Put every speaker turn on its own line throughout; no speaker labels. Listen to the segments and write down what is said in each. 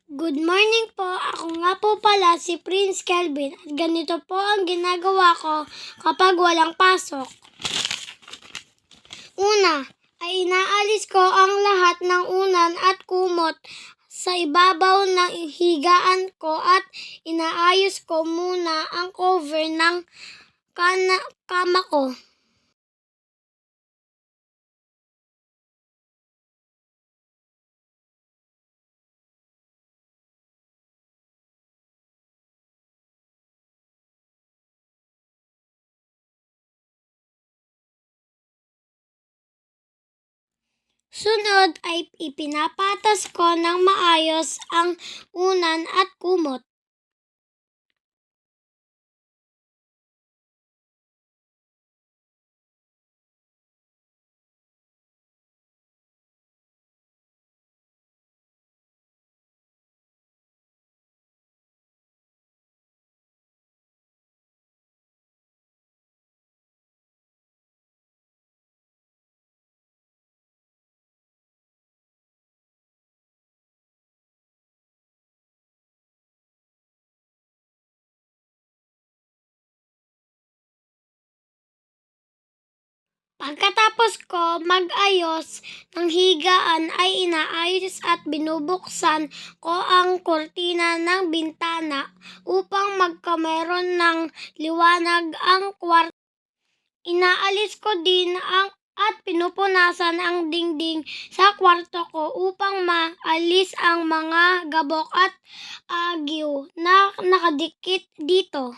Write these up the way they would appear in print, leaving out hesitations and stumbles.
Good morning po. Ako nga po pala si Prince Kelvin at ganito po ang ginagawa ko kapag walang pasok. Una, ay inaalis ko ang lahat ng unan at kumot sa ibabaw ng higaan ko at inaayos ko muna ang cover ng kama ko. Sunod ay ipinapatas ko ng maayos ang unan at kumot. Pagkatapos ko mag-ayos ng higaan ay inaayos at binubuksan ko ang kurtina ng bintana upang magkameron ng liwanag ang kwarto. Inaalis ko din at pinupunasan ang dingding sa kwarto ko upang maalis ang mga gabok at agyo na nakadikit dito.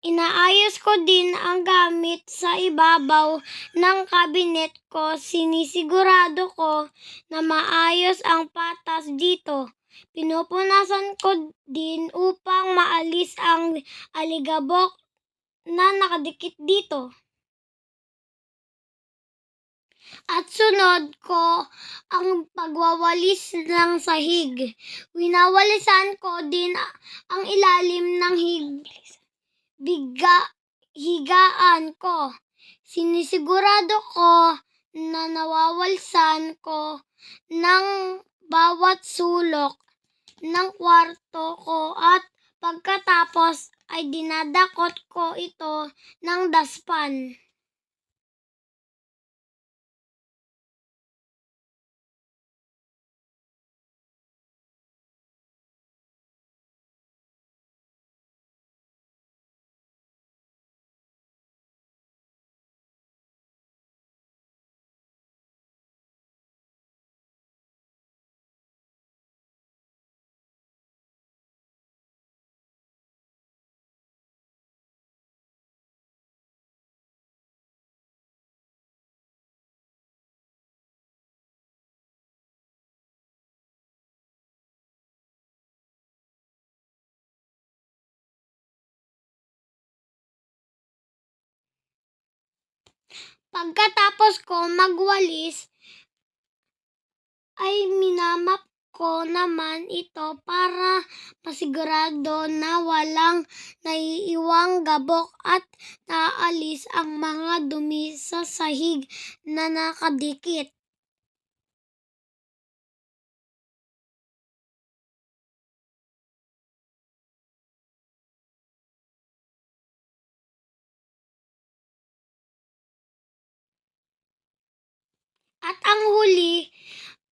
Inaayos ko din ang gamit sa ibabaw ng cabinet ko. Sinisigurado ko na maayos ang patas dito. Pinupunasan ko din upang maalis ang aligabok na nakadikit dito. At sunod ko ang pagwawalis ng sahig. Winawalisan ko din ang ilalim ng higaan ko. Sinisigurado ko na nawawalsan ko ng bawat sulok ng kwarto ko at pagkatapos ay dinadakot ko ito ng daspan. Pagkatapos ko magwalis, ay minamap ko naman ito para masigurado na walang naiiwang gabok at naalis ang mga dumi sa sahig na nakadikit. At ang huli,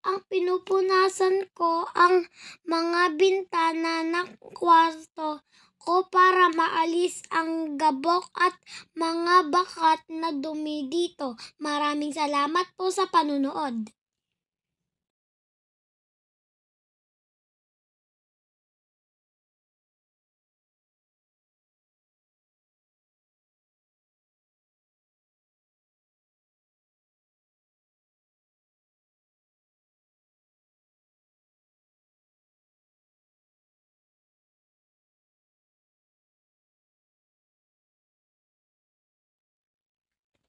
ang pinupunasan ko ang mga bintana ng kwarto ko para maalis ang gabok at mga bakat na dumi dito. Maraming salamat po sa panunood.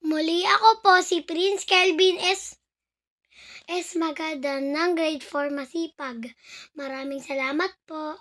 Muli ako po si Prince Kelvin S. Magada ng Grade 4 Masipag. Maraming salamat po.